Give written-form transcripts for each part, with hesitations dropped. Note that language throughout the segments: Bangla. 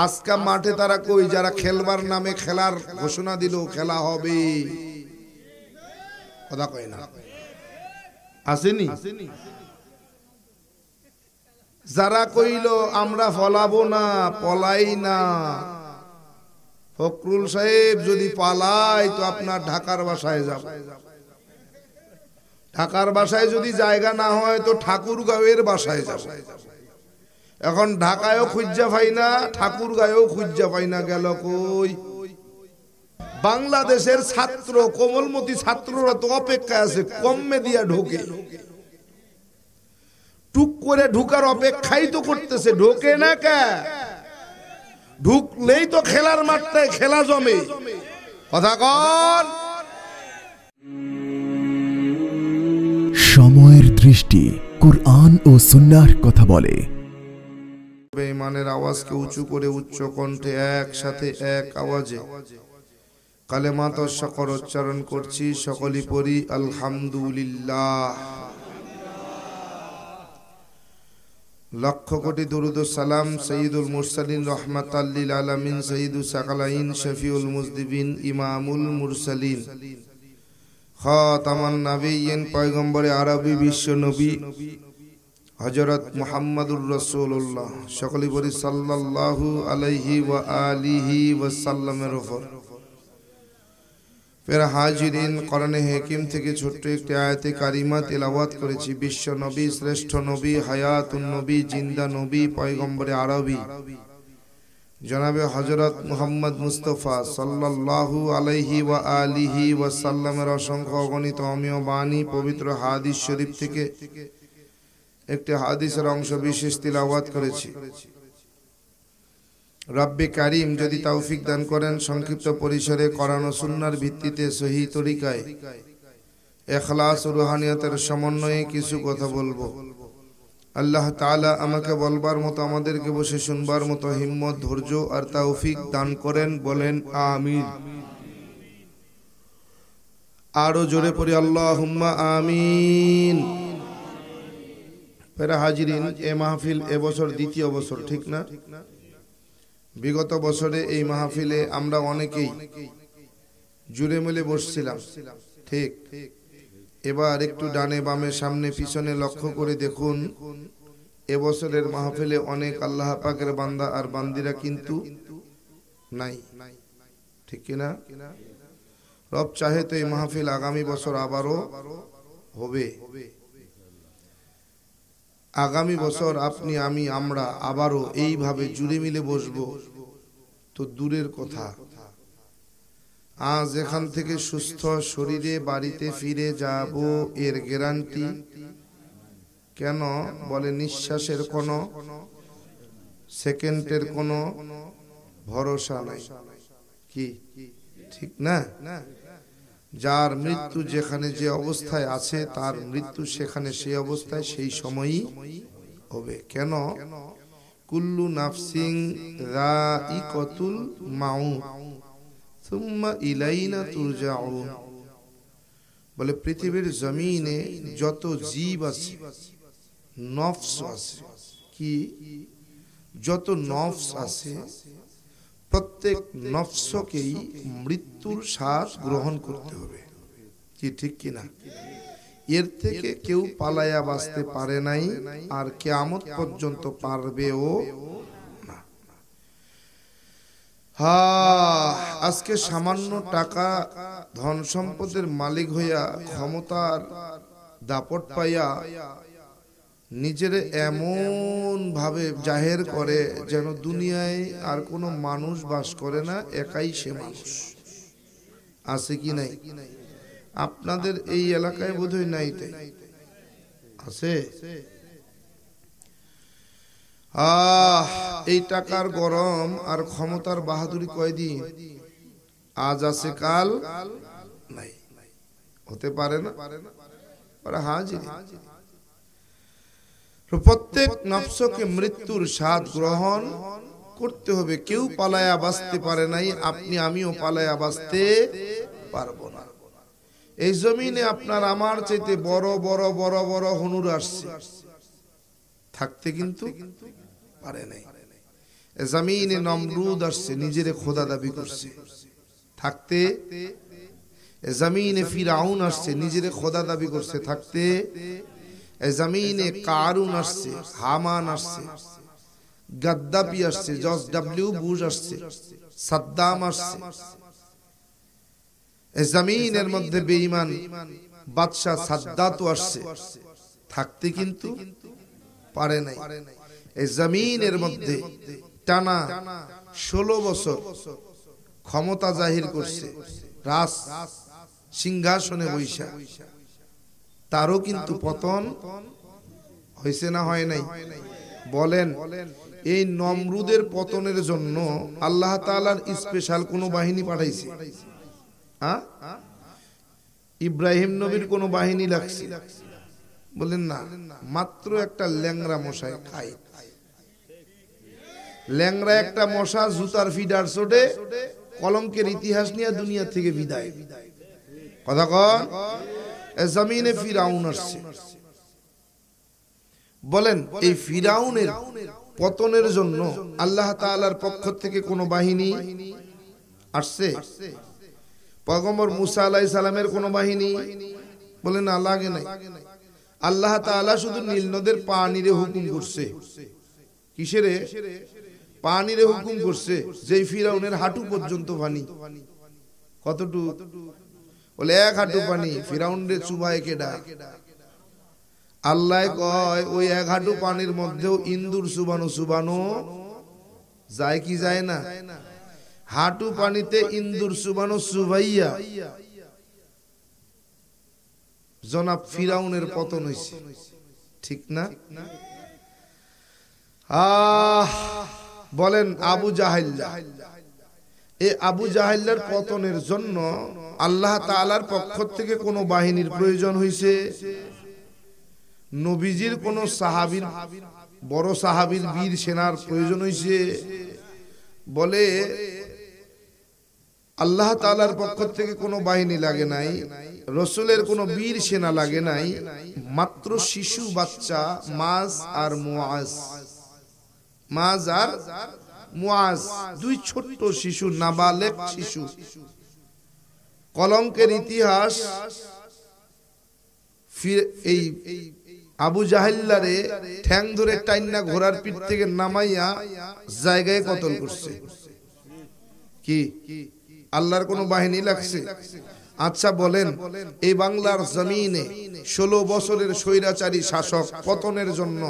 আজকে মাঠে তারা কই যারা খেলবার নামে খেলার ঘোষণা দিল খেলা হবে, কথা কয় না, আসেনি? যারা কইল আমরা ফলাবো না, পলাই না, ফখরুল সাহেব যদি পালাই তো আপনার ঢাকার বাসায় যাব, ঢাকার বাসায় যদি জায়গা না হয় তো ঠাকুরগাঁওয়ের বাসায় যাব। এখন ঢাকায়ও খুঁজা পাই না, ঠাকুরগাঁওয়েও খুঁজা পাই না, গেল কই? বাংলাদেশের ছাত্র, কোমলমতি ছাত্ররা তো অপেক্ষায় আছে কমে দিয়া ঢোকে, টুক করে ঢুকার অপেক্ষাই তো করতেছে, ঢোকে না কে? ঢুকলেই তো খেলার মাঠটায় খেলা জমে, কথা কন। সময়ের দৃষ্টি কুরআন ও সুন্নাহর কথা বলে। বেঈমানের আওয়াজকে উঁচু করে উচ্চ কণ্ঠে একসাথে এক আওয়াজে কালেমা তশাকর উচ্চারণ করছি, সকলেই পড়ি আলহামদুলিল্লাহ। লক্ষ কোটি দুরুদ ও সালাম সাইয়্যিদুল মুরসালিন রাহমাতাল লিল আলামিন সাইয়্যিদুস সাকালাইন শফিউল মুজদিবিন ইমামুল মুরসালিন খাতামান নবিয়্যিন পয়গম্বরে আরবি বিশ্ব নবী হযরত মুহাম্মদুর রাসূলুল্লাহ, সকলেই পড়ি সাল্লাল্লাহু আলাইহি ওয়া আলিহি ওয়া সাল্লামের উপর। ফের হাজিরিন, কোরআনে হাকিম থেকে ছোট্ট একটি আয়াতে কারিমা তেলাওয়াত করেছি। বিশ্ব নবী, শ্রেষ্ঠ নবী, হায়াতুন নবী, জিন্দা নবী, পয়গম্বরে আরবি জনাবে হযরত মুহাম্মদ মুস্তাফা সাল্লাল্লাহু আলাইহি ওয়া আলিহি ওয়া সাল্লামের অসংখ্য অগণিত অমীয় বাণী পবিত্র হাদিস শরীফ থেকে একটি হাদিসের অংশ বিশেষ তিলাওয়াত করেছি। রব্বে কারীম যদি তৌফিক দান করেন সংক্ষিপ্ত পরিসরে কোরআন ও সুন্নাহর ভিত্তিতে সহিহ তরিকায় ইখলাস ও রুহানিয়তের সমন্বয়ে কিছু কথা বলবো। আল্লাহ তাআলা আমাকে বলবার মতো, আমাদেরকে বসে শুনবার মতো হিম্মত, ধৈর্য আর তৌফিক দান করেন, বলেন আমিন। আরো জোরে পড়ি আল্লাহুম্মা আমিন। ফের হাজিরিন, এ মাহফিল এবছর দ্বিতীয় বছর, ঠিক না? বিগত বছরে এই মাহফিলে আমরা অনেকেই জুড়ে মিলে বসছিলাম, ঠিক? এবার একটু ডানে বামে সামনে পিছনে লক্ষ্য করে দেখুন, এবছরের মাহফিলে অনেক আল্লাহ পাকের বান্দা আর বান্দিরা কিন্তু নাই, ঠিক কিনা? রব চাহে তো এই মাহফিল আগামী বছর আবারও হবে। আগামী বছর আপনি, আমি, আমরা আবারও এইভাবে জুড়ে মিলে বসবো তো দূরের কথা, আজ এখান থেকে সুস্থ শরীরে বাড়িতে ফিরে যাব এর গ্যারান্টি কেন? বলে নিঃশ্বাসের কোনো সেকেন্ডের কোনো ভরসা নাই, কি ঠিক না? যার মৃত্যু যেখানে যে অবস্থায় আছে তার মৃত্যু সেখানে সেই অবস্থায় সেই সময়ই হবে। কেন? কুল্লু নাফসিন যায়িকাতুল মাউত সুম্মা ইলাইনা তুরজাউন। বলে পৃথিবীর জমিনে যত জীব আছে, নফস আছে, কি যত নফস আছে প্রত্যেক নফসকেই মৃত্যুর স্বাদ গ্রহণ করতে হবে, কি ঠিক কিনা? এর থেকে কেউ পালায়া বাঁচতে পারে নাই, আর কিয়ামত পর্যন্ত পারবেও না। আজকে সামান্য টাকা ধন সম্পদের মালিক হইয়া ক্ষমতার দাপট পাইয়া নিজের এমন ভাবে জাহের করে যেন দুনিয়ায় আর কোনো মানুষ বাস করে না, একাই সে মানুষ। আছে কি নাই? আপনাদের এই এলাকায় বোধহয় নাই, তাই আছে? এই টাকার গরম আর ক্ষমতার বাহাদুরি কয়দিন, আজ আছে কাল নাই, হতে পারে না। হাজির প্রত্যেক নফসকে মৃত্যুর স্বাদ গ্রহণ করতে হবে। কেউ পালায়া বাঁচতে পারে নাই, আপনি আমিও পালায়া বাঁচতে পারবো না। এই জমিনে আপনার আমার চাইতে বড় বড় বড় বড় হুনুর আসছে, থাকতে কিন্তু পারে নাই। জমিনে নমরুদ আসছে, নিজেরে খোদা দাবি করছে থাকতে। জমিনে ফিরাউন আসছে, নিজেরে খোদা দাবি করছে থাকতে। জমিনে কারুন আসছে, হামান আসছে, গাদ্দাফি আসছে, জর্জ ডব্লিউ বুশ আসছে, সাদ্দাম আসছে। জমিনের মধ্যে বেঈমান বাদশাহ সাদ্দাতও আসছে থাকতে, কিন্তু পারে নাই। এই জমিনের মধ্যে টানা 16 বছর ক্ষমতা জাহির করছে, রাজ সিংহাসনে বৈশা, তারও কিন্তু পতন হয়েছে না হয় নাই? বলেন, এই নমরুদের পতনের জন্য আল্লাহ তাআলার স্পেশাল কোন বাহিনী পাঠাইছে? ইব্রাহিম নবীর কোন বাহিনী লাগছে? বলেন না, মাত্র একটা ল্যাংরা মশাই খায়। ল্যাংরা একটা মশা জুতার ফিডার চোটে কলঙ্কের ইতিহাস নিয়ে দুনিয়া থেকে বিদায়। কথা কন, জমিনে ফিরাউন আসছে। বলেন, এই ফিরাউনের পতনের জন্য আল্লাহ তাআলার পক্ষ থেকে কোন বাহিনী আসছে? পয়গম্বর মুসা আলাইহিস সালামের কোন বাহিনী? বলেন না, লাগে নাই। আল্লাহ তাআলা শুধু নীল নদের পানিরে হুকুম করছে। কিসেরে? পানিরে হুকুম করছে, যেই ফিরাউনের হাঁটু পর্যন্ত পানি। কতটুকু? বলে 1 হাঁটু পানি। ফিরাউনের চুবায় কেডা? আল্লাহ কয়, ওই 1 হাঁটু পানির মধ্যেও ইন্দুর চুবানো যায় কি যায় না? হাঁটু পানিতে ইন্দুর চুবাইয়া জনাব ফিরাউনের পতন হইছে, ঠিক না? বলেন, আবু জাহেল্লা, এই আবু জাহেল্লার পতনের জন্য আল্লাহ তাআলার পক্ষ থেকে কোন বাহিনীর প্রয়োজন হইছে? নবীজির কোন সাহাবীর, বড় সাহাবীর বীর সেনার প্রয়োজন হইছে? বলে আল্লাহ তাআলার পক্ষ থেকে কোনো বাহিনী লাগে নাই, রসুলের কোনো বীর সেনা লাগে নাই, মাত্র শিশু বাচ্চা মাজ আর মুআজ, 2 ছোট্ট শিশু, নাবালেগ শিশু। কলঙ্কের ইতিহাস এই আবু জাহেল্লারে ঠ্যাং ধরে টাইন্না ঘোড়ার পিঠ থেকে নামাইয়া জায়গায় কতল করছে। কি আল্লাহর কোন বাহিনী লাগছে? আচ্ছা বলেন, এই বাংলার জমিনে 16 বছরের স্বৈরাচারী শাসক পতনের জন্য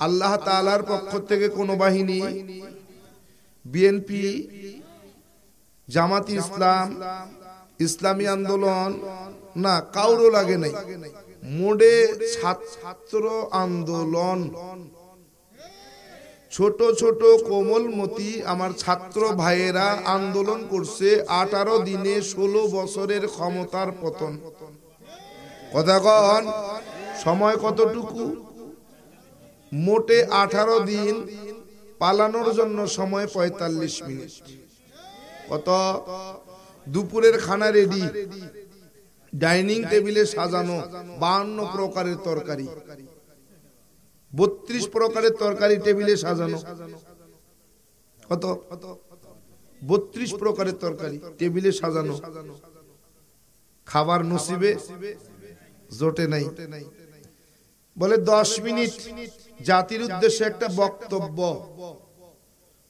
আল্লাহ তাআলার পক্ষ থেকে কোন বাহিনী? বিএনপি, জামাত ইসলাম, ইসলামী আন্দোলন, না কাউরও লাগে নাই। মোডে ছাত্র আন্দোলন, ছোট ছোট কোমলমতি আমার ছাত্র ভাইয়েরা আন্দোলন করছে। 18 দিনে 16 বছরের ক্ষমতার পতন। কথা কন, সময় কতটুকু? মোটে 18 দিন, পালানোর জন্য সময় 45 মিনিট। কত? দুপুরের খানা রেডি, ডাইনিং টেবিলে সাজানো 52 প্রকারের তরকারি, 32 প্রকারের তরকারি টেবিলে সাজানো। কত? 32 প্রকারের তরকারি টেবিলে সাজানো। খাবার নসিবে জোটে নাই। বলে 10 মিনিট জাতির উদ্দেশ্যে একটা বক্তব্য।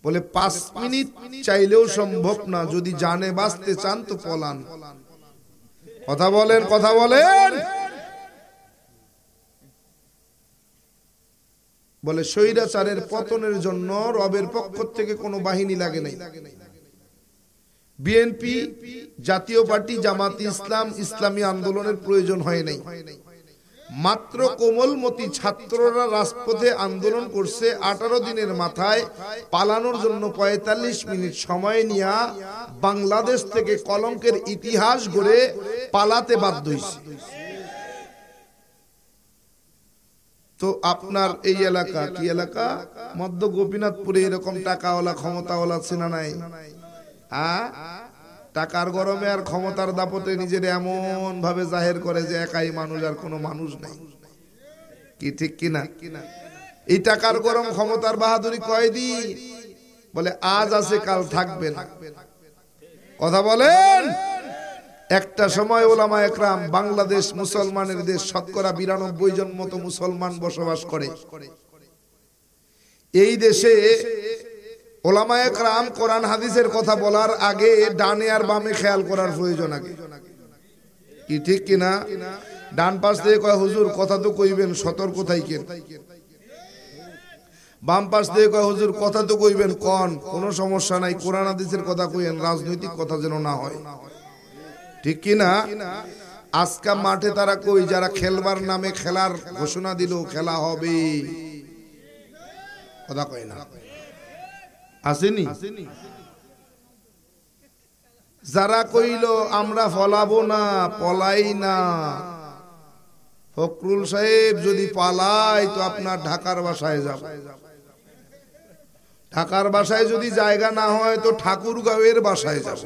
বলে 5 মিনিট চাইলেও সম্ভব না, যদি জানে বাঁচতে চান তো পলান। কথা বলেন, কথা বলেন। বলে স্বৈরাচারের পতনের জন্য রবের পক্ষ থেকে কোনো বাহিনী লাগে নাই। বিএনপি, জাতীয় পার্টি, জামাত ইসলাম, ইসলামী আন্দোলনের প্রয়োজন হয় নাই। মাত্র কোমলমতি ছাত্ররা রাজপথে আন্দোলন করছে। 18 দিনের মাথায় পালানোর জন্য 45 মিনিট সময় নিয়ে বাংলাদেশ থেকে কলঙ্কের ইতিহাস গড়ে পালাতে বাধ্য হয়েছে। তো আপনার এই এলাকা কি এলাকা? মধ্য গোপীনাথপুরে এরকম টাকাওয়ালা ক্ষমতাওয়ালা সেনা নাই? টাকার গরমে আর ক্ষমতার দাপটে নিজের এমন ভাবে জাহের করে যে একাই মানুষ, আর কোনো মানুষ নাই। কি ঠিক কিনা? এই টাকার গরম ক্ষমতার বাহাদুরি কয়দিন? বলে আজ আছে কাল থাকবে না। কথা বলেন। একটা সময় ওলামায়ে কেরাম, বাংলাদেশ মুসলমানের দেশ, শতকরা 92 জন মতো মুসলমান বসবাস করে। এই দেশে ওলামায়ে কেরাম কোরআন হাদিসের কথা বলার আগে ডানে আর বামে খেয়াল করার প্রয়োজন আগে, কি ঠিক কিনা? ডান পাশ থেকে কয় হুজুর কথা তো কইবেন, সতর্ক থাকেন। বাম পাশ থেকে কয় হুজুর কথা তো কইবেন, কোন কোনো সমস্যা নাই, কোরআন হাদিসের কথা কইেন, রাজনৈতিক কথা যেন না হয়, ঠিক কিনা? আজকা মাঠে তারা কই, যারা খেলবার নামে খেলার ঘোষণা দিল খেলা হবে, কথা কয় না, আসেনি? যারা কইল আমরা ফলাবো না, পলাই না, ফখরুল সাহেব যদি পালাই তো আপনার ঢাকার বাসায় যাব, ঢাকার বাসায় যদি জায়গা না হয় তো ঠাকুরগাঁওয়ের বাসায় যাব।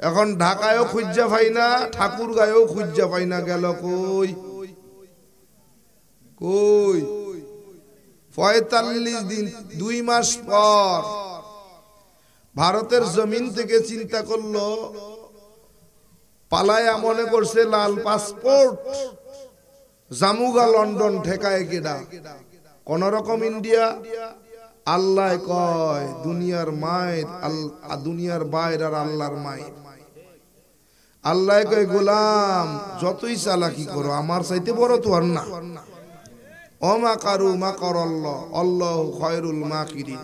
এখন ঢাকায়ও খুঁজা পাই না, ঠাকুরগাঁওয়েও খুঁজা পাই না, গেল কই? কই? 45 দিন, 2 মাস পর ভারতের জমিন থেকে চিন্তা করলো, পালায়া মনে করছে লাল পাসপোর্ট, জামুগা লন্ডন, ঠেকায় কেডা? কোন রকম ইন্ডিয়া। আল্লাহ কয় দুনিয়ার মায়ের, দুনিয়ার বাইর আর আল্লাহর মায়ের। আল্লাহ কয় গোলাম যতই চালাকি করো আমার চাইতে বড় তো আর না। ওমা কারু মা কর আল্লাহ, আল্লাহু খায়রুল মাকিরিন।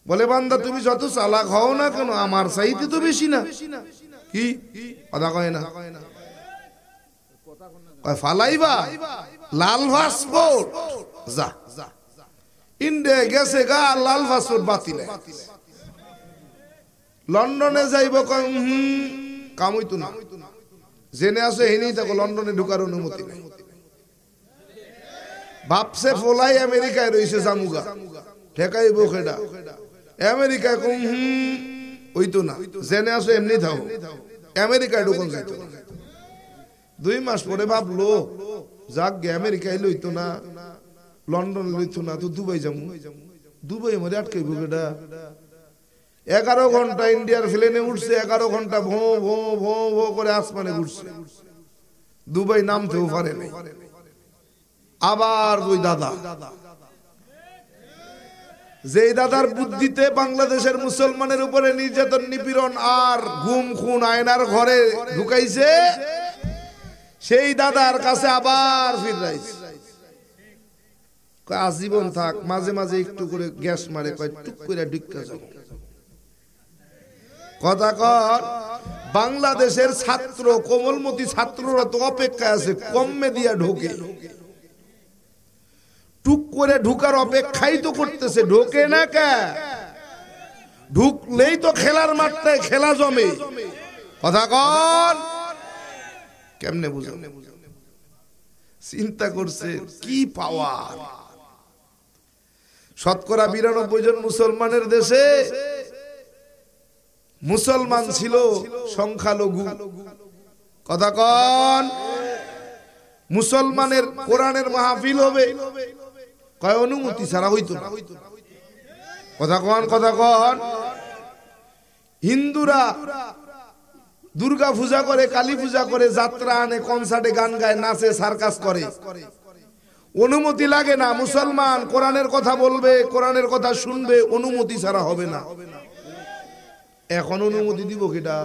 বলে বান্দা তুমি যত চালাক হও না কেন আমার চাইতে তো বেশি না। কি কথা কয় না? কয় ফালাইবা লাল পাসপোর্ট, যা ইন্ডিয়া গেছে গা, লাল পাসপোর্ট বাতিল। লন্ডনে যাইব, কয় কামই তো না, জেনে আসে হেনেই থাকো, লন্ডনে ঢুকার অনুমতি নেই। ভাবছে ফলাই আমেরিকায় রয়েছে জামুগা, ঠেকাইব খেডা? আমেরিকায় কম ওই তো না, জেনে আসো এমনি থাকো, আমেরিকায় ঢুকন যাইত। 2 মাস পরে ভাবলো যাক গে, আমেরিকায় লইতো না, লন্ডন লইতো না, তো দুবাই যাবো। দুবাই মধ্যে আটকাইব কেডা? 11 ঘন্টা ইন্ডিয়ার প্লেনে উঠছে, 11 ঘন্টা ভো ভো ভো ভো করে আসমানে উঠছে, দুবাই নামতেও পারে নাই। আবার ওই দাদা, যে দাদার বুদ্ধিতে বাংলাদেশের মুসলমানের উপরে নির্যাতন, নিপীড়ন আর গুম খুন আয়নার ঘরে ঢুকাইছে, সেই দাদার কাছে আবার ফিরাইছে। আজীবন থাক, মাঝে মাঝে একটু করে গ্যাস মারে, কয় টুক করে ঢুকা যাব। কথা কর, বাংলাদেশের ছাত্র, কোমলমতি ছাত্ররা তো অপেক্ষায় আছে, কমে দিয়া ঢোকে, টুক করে ঢুকার অপেক্ষাই তো করতেছে, ঢোকে না কে? ঢুকলেই তো খেলার মাঠটায় খেলা জমে। কথা কন, কেমনে বুঝো? চিন্তা করছে কি পাওয়ার। শতকরা 92 জন মুসলমানের দেশে মুসলমান ছিল সংখ্যালঘু। কথা কন, মুসলমানের কোরআনের মাহফিল হবে, কয় অনুমতি ছাড়া হইতো না। কথা কন, কথা কন। হিন্দুরা দুর্গা পূজা করে, কালী পূজা করে, যাত্রা আনে, কনসার্টে গান গায়, নাচে, সার্কাস করে, অনুমতি লাগে না। মুসলমান কোরআনের কথা বলবে, কোরআনের কথা শুনবে, অনুমতি ছাড়া হবে না। এখন অনুমতি দিব কেডা?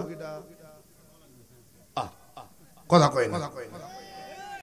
কথা কয় না।